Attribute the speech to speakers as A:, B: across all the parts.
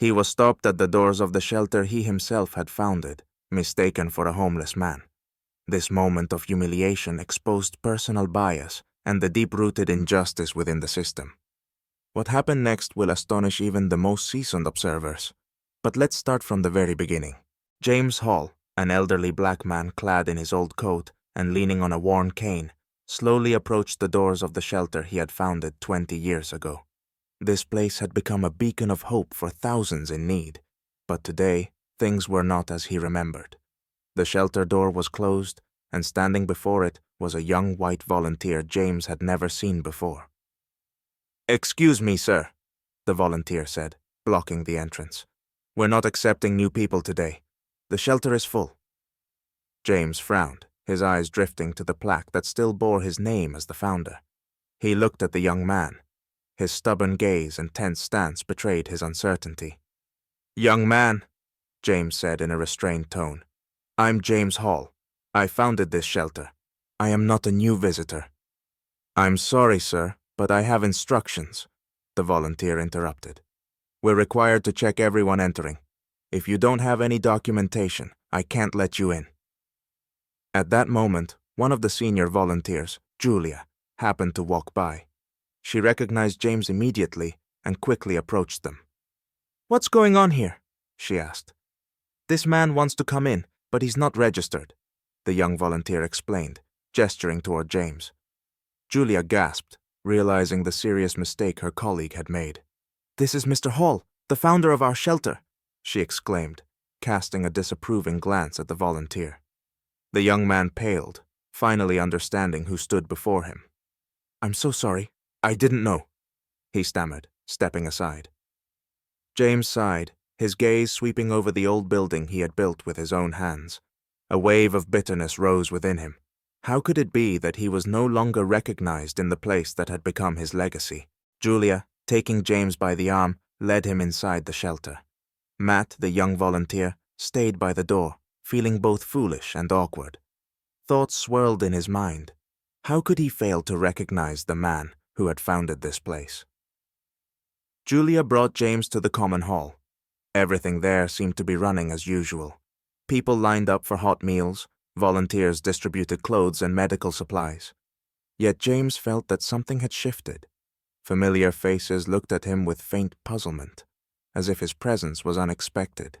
A: He was stopped at the doors of the shelter he himself had founded, mistaken for a homeless man. This moment of humiliation exposed personal bias and the deep-rooted injustice within the system. What happened next will astonish even the most seasoned observers. But let's start from the very beginning. James Hall, an elderly black man clad in his old coat and leaning on a worn cane, slowly approached the doors of the shelter he had founded 20 years ago. This place had become a beacon of hope for thousands in need, but today things were not as he remembered. The shelter door was closed, and standing before it was a young white volunteer James had never seen before. "Excuse me, sir," the volunteer said, blocking the entrance. "We're not accepting new people today. The shelter is full." James frowned, his eyes drifting to the plaque that still bore his name as the founder. He looked at the young man. His stubborn gaze and tense stance betrayed his uncertainty. "Young man," James said in a restrained tone, "I'm James Hall. I founded this shelter. I am not a new visitor." "I'm sorry, sir, but I have instructions," the volunteer interrupted. "We're required to check everyone entering. If you don't have any documentation, I can't let you in." At that moment, one of the senior volunteers, Julia, happened to walk by. She recognized James immediately and quickly approached them. "What's going on here?" she asked. "This man wants to come in, but he's not registered," the young volunteer explained, gesturing toward James. Julia gasped, realizing the serious mistake her colleague had made. "This is Mr. Hall, the founder of our shelter," she exclaimed, casting a disapproving glance at the volunteer. The young man paled, finally understanding who stood before him. "I'm so sorry. I didn't know," he stammered, stepping aside. James sighed, his gaze sweeping over the old building he had built with his own hands. A wave of bitterness rose within him. How could it be that he was no longer recognized in the place that had become his legacy? Julia, taking James by the arm, led him inside the shelter. Matt, the young volunteer, stayed by the door, feeling both foolish and awkward. Thoughts swirled in his mind. How could he fail to recognize the man who had founded this place? Julia brought James to the common hall. Everything there seemed to be running as usual. People lined up for hot meals, volunteers distributed clothes and medical supplies. Yet James felt that something had shifted. Familiar faces looked at him with faint puzzlement, as if his presence was unexpected.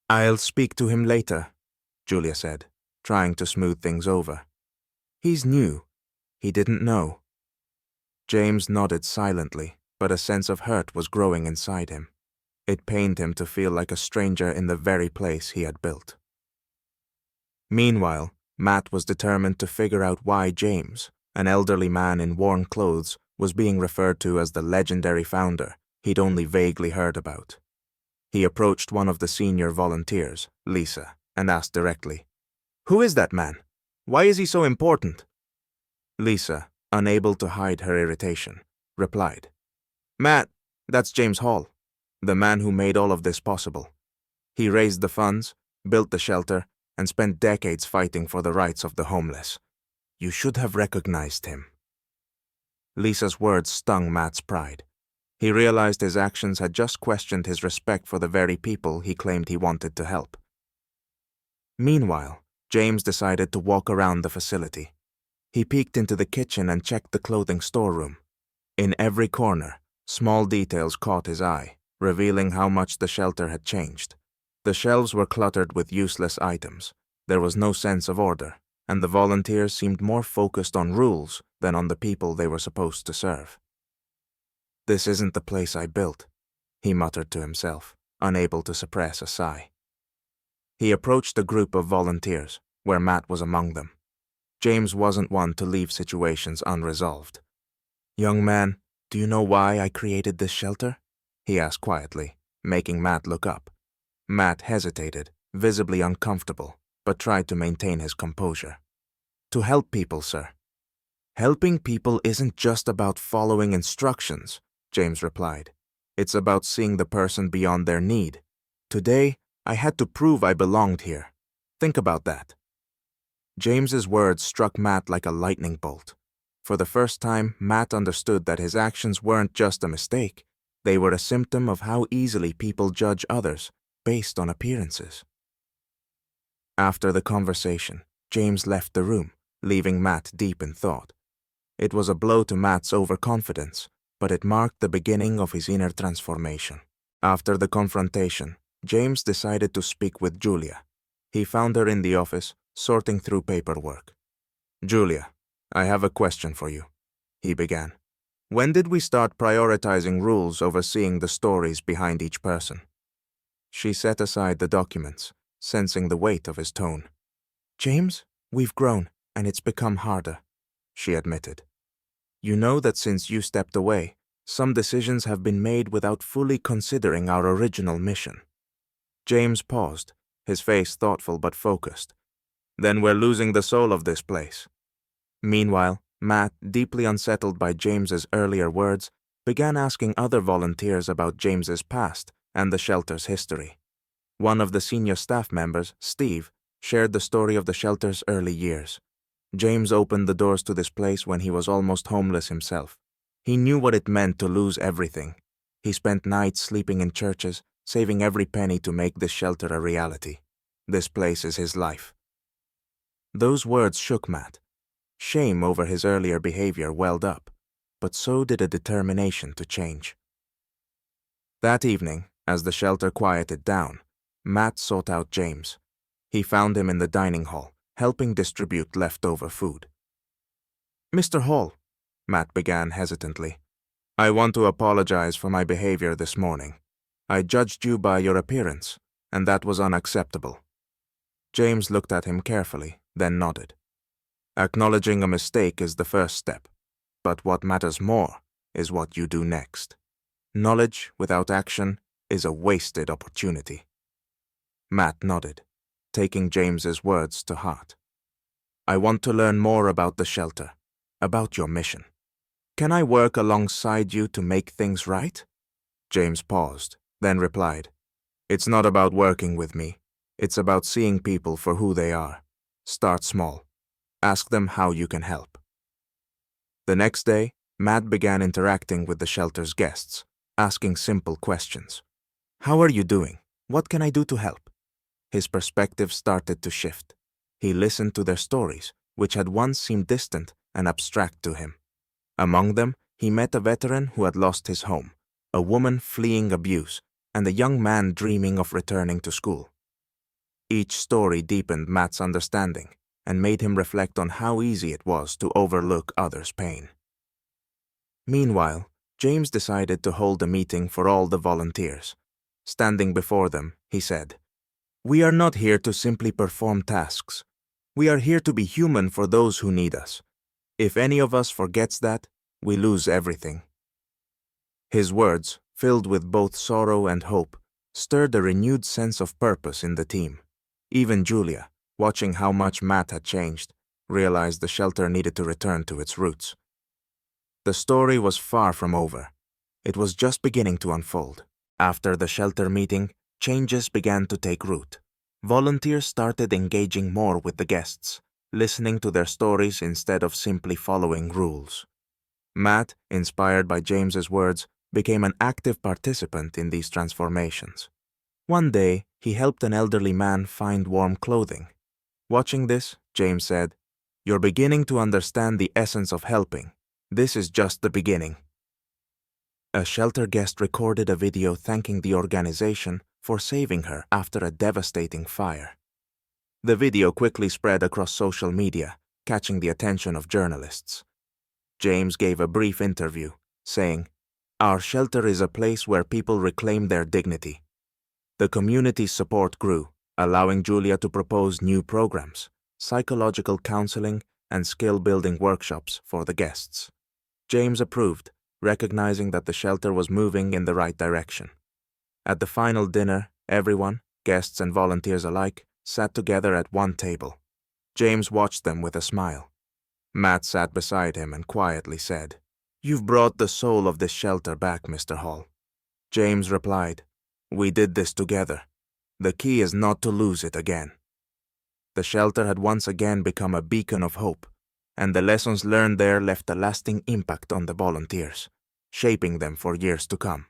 A: "I'll speak to him later," Julia said, trying to smooth things over. "He's new. He didn't know." James nodded silently, but a sense of hurt was growing inside him. It pained him to feel like a stranger in the very place he had built. Meanwhile, Matt was determined to figure out why James, an elderly man in worn clothes, was being referred to as the legendary founder he'd only vaguely heard about. He approached one of the senior volunteers, Lisa, and asked directly, "Who is that man? Why is he so important?" Lisa, unable to hide her irritation, replied, "Matt, that's James Hall, the man who made all of this possible. He raised the funds, built the shelter, and spent decades fighting for the rights of the homeless. You should have recognized him." Lisa's words stung Matt's pride. He realized his actions had just questioned his respect for the very people he claimed he wanted to help. Meanwhile, James decided to walk around the facility. He peeked into the kitchen and checked the clothing storeroom. In every corner, small details caught his eye, revealing how much the shelter had changed. The shelves were cluttered with useless items. There was no sense of order, and the volunteers seemed more focused on rules than on the people they were supposed to serve. "This isn't the place I built," he muttered to himself, unable to suppress a sigh. He approached a group of volunteers, where Matt was among them. James wasn't one to leave situations unresolved. "Young man, do you know why I created this shelter?" he asked quietly, making Matt look up. Matt hesitated, visibly uncomfortable, but tried to maintain his composure. "To help people, sir." "Helping people isn't just about following instructions," James replied. "It's about seeing the person beyond their need. Today, I had to prove I belonged here. Think about that." James's words struck Matt like a lightning bolt. For the first time, Matt understood that his actions weren't just a mistake. They were a symptom of how easily people judge others based on appearances. After the conversation, James left the room, leaving Matt deep in thought. It was a blow to Matt's overconfidence, but it marked the beginning of his inner transformation. After the confrontation, James decided to speak with Julia. He found her in the office, sorting through paperwork. "Julia, I have a question for you," he began. "When did we start prioritizing rules over seeing the stories behind each person?" She set aside the documents, sensing the weight of his tone. "James, we've grown, and it's become harder," she admitted. "You know that since you stepped away, some decisions have been made without fully considering our original mission." James paused, his face thoughtful but focused. "Then we're losing the soul of this place." Meanwhile, Matt, deeply unsettled by James's earlier words, began asking other volunteers about James's past and the shelter's history. One of the senior staff members, Steve, shared the story of the shelter's early years. James opened the doors to this place when he was almost homeless himself. He knew what it meant to lose everything. He spent nights sleeping in churches, saving every penny to make this shelter a reality. This place is his life. Those words shook Matt. Shame over his earlier behavior welled up, but so did a determination to change. That evening, as the shelter quieted down, Matt sought out James. He found him in the dining hall, helping distribute leftover food. "Mr. Hall," Matt began hesitantly, "I want to apologize for my behavior this morning. I judged you by your appearance, and that was unacceptable." James looked at him carefully, then nodded. "Acknowledging a mistake is the first step, but what matters more is what you do next. Knowledge without action is a wasted opportunity." Matt nodded, taking James's words to heart. "I want to learn more about the shelter, about your mission. Can I work alongside you to make things right?" James paused, then replied, "It's not about working with me. It's about seeing people for who they are. Start small. Ask them how you can help." The next day, Matt began interacting with the shelter's guests, asking simple questions. "How are you doing? What can I do to help?" His perspective started to shift. He listened to their stories, which had once seemed distant and abstract to him. Among them, he met a veteran who had lost his home, a woman fleeing abuse, and a young man dreaming of returning to school. Each story deepened Matt's understanding and made him reflect on how easy it was to overlook others' pain. Meanwhile, James decided to hold a meeting for all the volunteers. Standing before them, he said, "We are not here to simply perform tasks. We are here to be human for those who need us. If any of us forgets that, we lose everything." His words, filled with both sorrow and hope, stirred a renewed sense of purpose in the team. Even Julia, watching how much Matt had changed, realized the shelter needed to return to its roots. The story was far from over. It was just beginning to unfold. After the shelter meeting, changes began to take root. Volunteers started engaging more with the guests, listening to their stories instead of simply following rules. Matt, inspired by James's words, became an active participant in these transformations. One day, he helped an elderly man find warm clothing. Watching this, James said, "You're beginning to understand the essence of helping. This is just the beginning." A shelter guest recorded a video thanking the organization for saving her after a devastating fire. The video quickly spread across social media, catching the attention of journalists. James gave a brief interview, saying, "Our shelter is a place where people reclaim their dignity." The community's support grew, allowing Julia to propose new programs, psychological counseling, and skill-building workshops for the guests. James approved, recognizing that the shelter was moving in the right direction. At the final dinner, everyone, guests and volunteers alike, sat together at one table. James watched them with a smile. Matt sat beside him and quietly said, "You've brought the soul of this shelter back, Mr. Hall." James replied, "We did this together. The key is not to lose it again." The shelter had once again become a beacon of hope, and the lessons learned there left a lasting impact on the volunteers, shaping them for years to come.